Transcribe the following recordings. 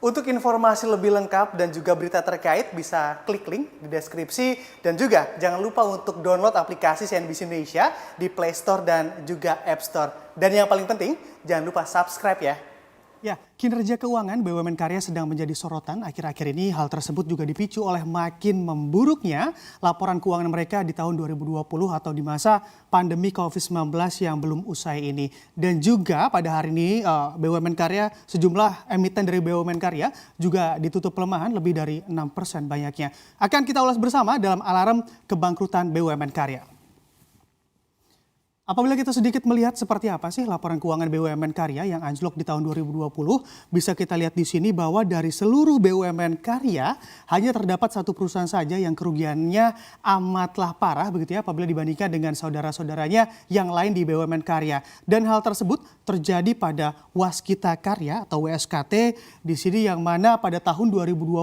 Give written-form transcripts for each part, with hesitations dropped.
Untuk informasi lebih lengkap dan juga berita terkait bisa klik link di deskripsi dan juga jangan lupa untuk download aplikasi CNBC Indonesia di Play Store dan juga App Store. Dan yang paling penting jangan lupa subscribe ya. Ya, kinerja keuangan BUMN Karya sedang menjadi sorotan. Akhir-akhir ini hal tersebut juga dipicu oleh makin memburuknya laporan keuangan mereka di tahun 2020 atau di masa pandemi COVID-19 yang belum usai ini. Dan juga pada hari ini BUMN Karya, sejumlah emiten dari BUMN Karya juga ditutup pelemahan lebih dari 6% banyaknya. Akan kita ulas bersama dalam alarm kebangkrutan BUMN Karya. Apabila kita sedikit melihat seperti apa sih laporan keuangan BUMN Karya yang anjlok di tahun 2020, bisa kita lihat di sini bahwa dari seluruh BUMN Karya hanya terdapat satu perusahaan saja yang kerugiannya amatlah parah begitu ya apabila dibandingkan dengan saudara-saudaranya yang lain di BUMN Karya. Dan hal tersebut terjadi pada Waskita Karya atau WSKT di sini yang mana pada tahun 2020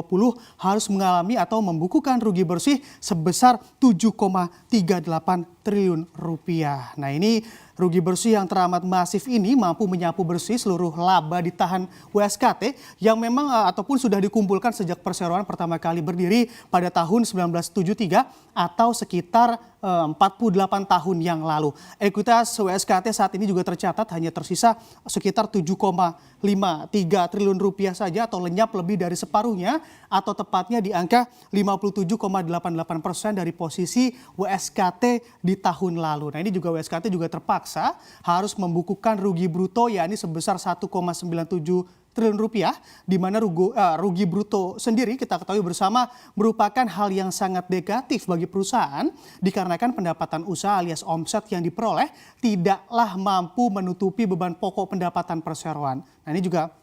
harus mengalami atau membukukan rugi bersih sebesar 7,38 triliun rupiah. Nah ini rugi bersih yang teramat masif ini mampu menyapu bersih seluruh laba ditahan WSKT yang memang ataupun sudah dikumpulkan sejak perseroan pertama kali berdiri pada tahun 1973 atau sekitar 48 tahun yang lalu. Ekuitas WSKT saat ini juga tercatat hanya tersisa sekitar 7,53 triliun rupiah saja atau lenyap lebih dari separuhnya atau tepatnya di angka 57,88% dari posisi WSKT di tahun lalu. Nah ini juga WSKT juga terpaksa harus membukukan rugi bruto yakni sebesar 1,97 triliun rupiah, di mana rugi bruto sendiri kita ketahui bersama merupakan hal yang sangat negatif bagi perusahaan dikarenakan pendapatan usaha alias omset yang diperoleh tidaklah mampu menutupi beban pokok pendapatan perseroan. Nah ini juga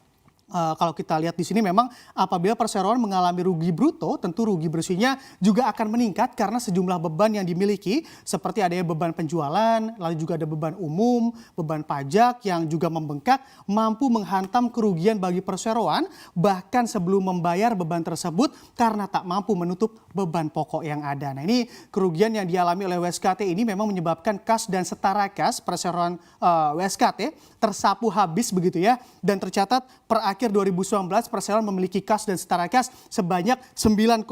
kalau kita lihat di sini memang apabila perseroan mengalami rugi bruto, tentu rugi bersihnya juga akan meningkat karena sejumlah beban yang dimiliki seperti adanya beban penjualan, lalu juga ada beban umum, beban pajak yang juga membengkak mampu menghantam kerugian bagi perseroan bahkan sebelum membayar beban tersebut karena tak mampu menutup beban pokok yang ada. Nah ini kerugian yang dialami oleh WSKT ini memang menyebabkan kas dan setara kas perseroan WSKT tersapu habis begitu ya dan tercatat per akhir 2019 perseroan memiliki kas dan setara kas sebanyak 9,2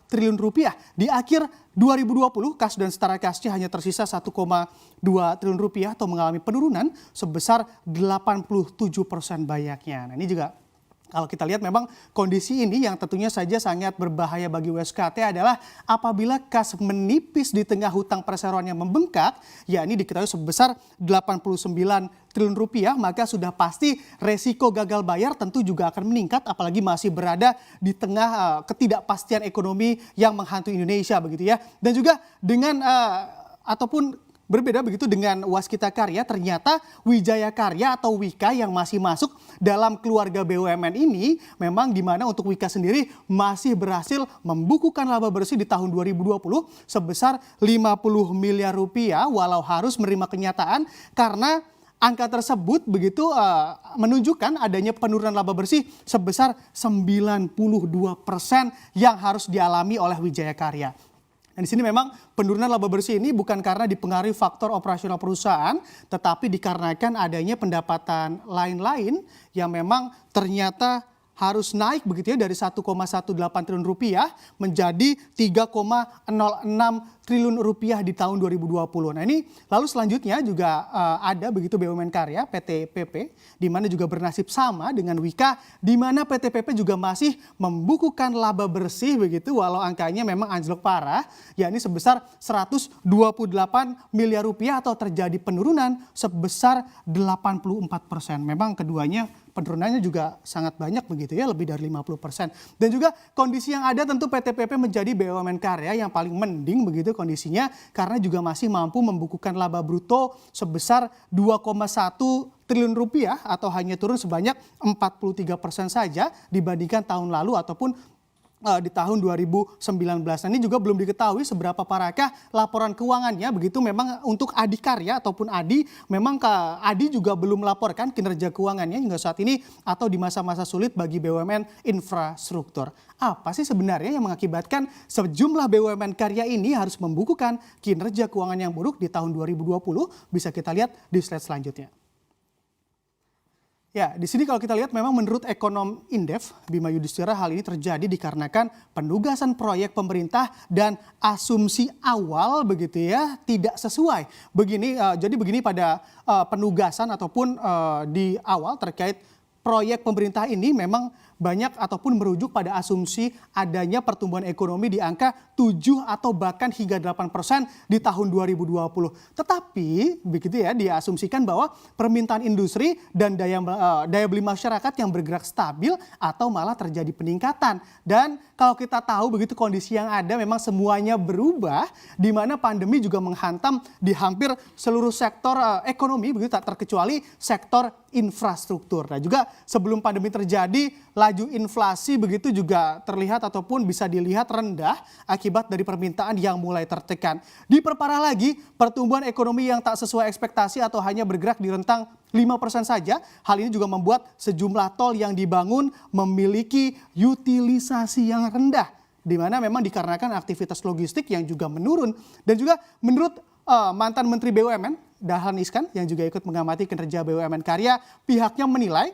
triliun rupiah. Di akhir 2020 kas dan setara kasnya hanya tersisa 1,2 triliun rupiah atau mengalami penurunan sebesar 87% banyaknya. Nah ini juga kalau kita lihat memang kondisi ini yang tentunya saja sangat berbahaya bagi WSKT adalah apabila kas menipis di tengah hutang perseroan yang membengkak, yakni diketahui sebesar 89 triliun rupiah, maka sudah pasti resiko gagal bayar tentu juga akan meningkat apalagi masih berada di tengah ketidakpastian ekonomi yang menghantui Indonesia begitu ya. Dan juga dengan ataupun berbeda begitu dengan Waskita Karya, ternyata Wijaya Karya atau Wika yang masih masuk dalam keluarga BUMN ini memang di mana untuk Wika sendiri masih berhasil membukukan laba bersih di tahun 2020 sebesar 50 miliar rupiah walau harus menerima kenyataan karena angka tersebut begitu menunjukkan adanya penurunan laba bersih sebesar 92% yang harus dialami oleh Wijaya Karya. Dan di sini memang penurunan laba bersih ini bukan karena dipengaruhi faktor operasional perusahaan, tetapi dikarenakan adanya pendapatan lain-lain yang memang ternyata harus naik begitu ya dari 1,18 triliun rupiah menjadi 3,06 triliun rupiah di tahun 2020. Nah ini lalu selanjutnya juga ada begitu BUMN Karya PT PP di mana juga bernasib sama dengan Wika di mana PT PP juga masih membukukan laba bersih begitu walau angkanya memang anjlok parah yakni sebesar 128 miliar rupiah atau terjadi penurunan sebesar 84%. Memang keduanya penurunannya juga sangat banyak begitu ya, lebih dari 50%. Dan juga kondisi yang ada tentu PT PP menjadi BUMN Karya yang paling mending begitu kondisinya karena juga masih mampu membukukan laba bruto sebesar 2,1 triliun rupiah atau hanya turun sebanyak 43% saja dibandingkan tahun lalu ataupun di tahun 2019. Nah, ini juga belum diketahui seberapa parakah laporan keuangannya. Begitu memang untuk Adi Karya ataupun Adi, memang Adi juga belum melaporkan kinerja keuangannya hingga saat ini atau di masa-masa sulit bagi BUMN infrastruktur. Apa sih sebenarnya yang mengakibatkan sejumlah BUMN Karya ini harus membukukan kinerja keuangan yang buruk di tahun 2020? Bisa kita lihat di slide selanjutnya. Ya, di sini kalau kita lihat memang menurut ekonom Indef, Bima Yudhistira, hal ini terjadi dikarenakan penugasan proyek pemerintah dan asumsi awal begitu ya tidak sesuai. Jadi begini pada penugasan ataupun di awal terkait proyek pemerintah ini memang banyak ataupun merujuk pada asumsi adanya pertumbuhan ekonomi di angka 7 atau bahkan hingga 8% di tahun 2020. Tetapi begitu ya diasumsikan bahwa permintaan industri dan daya beli masyarakat yang bergerak stabil atau malah terjadi peningkatan. Dan kalau kita tahu begitu kondisi yang ada memang semuanya berubah di mana pandemi juga menghantam di hampir seluruh sektor ekonomi begitu tak terkecuali sektor infrastruktur. Nah juga sebelum pandemi terjadi laju inflasi begitu juga terlihat ataupun bisa dilihat rendah akibat dari permintaan yang mulai tertekan. Diperparah lagi pertumbuhan ekonomi yang tak sesuai ekspektasi atau hanya bergerak di rentang 5% saja. Hal ini juga membuat sejumlah tol yang dibangun memiliki utilisasi yang rendah, di mana memang dikarenakan aktivitas logistik yang juga menurun. Dan juga menurut mantan Menteri BUMN Dahlan Iskan yang juga ikut mengamati kinerja BUMN Karya, pihaknya menilai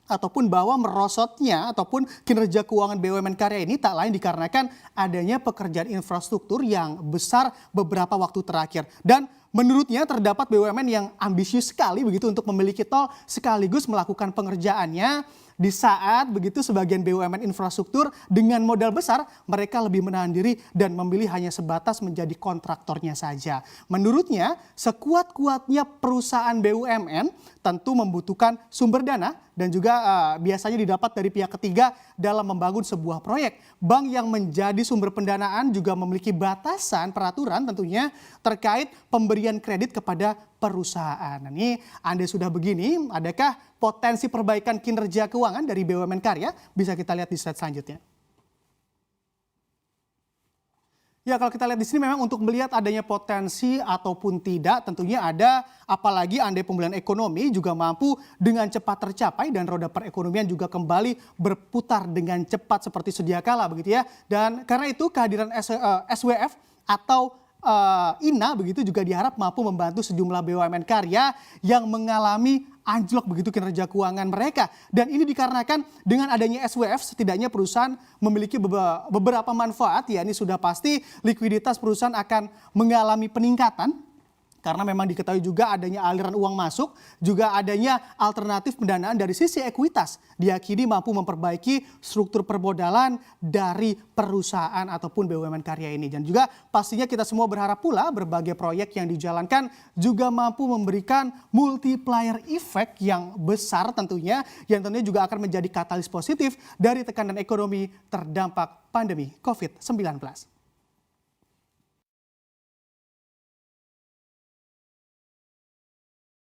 ataupun bahwa merosotnya ataupun kinerja keuangan BUMN Karya ini tak lain dikarenakan adanya pekerjaan infrastruktur yang besar beberapa waktu terakhir. Dan menurutnya terdapat BUMN yang ambisius sekali begitu untuk memiliki tol sekaligus melakukan pengerjaannya di saat begitu sebagian BUMN infrastruktur dengan modal besar mereka lebih menahan diri dan memilih hanya sebatas menjadi kontraktornya saja. Menurutnya sekuat-kuatnya perusahaan BUMN tentu membutuhkan sumber dana dan juga biasanya didapat dari pihak ketiga dalam membangun sebuah proyek. Bank yang menjadi sumber pendanaan juga memiliki batasan peraturan tentunya terkait pemberian kredit kepada perusahaan. Nah, ini Anda sudah begini, adakah potensi perbaikan kinerja keuangan dari BUMN Karya? Bisa kita lihat di slide selanjutnya. Ya, kalau kita lihat di sini memang untuk melihat adanya potensi ataupun tidak tentunya ada, apalagi andai pemulihan ekonomi juga mampu dengan cepat tercapai dan roda perekonomian juga kembali berputar dengan cepat seperti sedia kala begitu ya. Dan karena itu kehadiran SWF atau INA begitu juga diharap mampu membantu sejumlah BUMN Karya yang mengalami anjlok begitu kinerja keuangan mereka. Dan ini dikarenakan dengan adanya SWF setidaknya perusahaan memiliki beberapa manfaat, ya ini sudah pasti likuiditas perusahaan akan mengalami peningkatan. Karena memang diketahui juga adanya aliran uang masuk, juga adanya alternatif pendanaan dari sisi ekuitas. Diyakini mampu memperbaiki struktur permodalan dari perusahaan ataupun BUMN Karya ini. Dan juga pastinya kita semua berharap pula berbagai proyek yang dijalankan juga mampu memberikan multiplier effect yang besar tentunya. Yang tentunya juga akan menjadi katalis positif dari tekanan ekonomi terdampak pandemi COVID-19.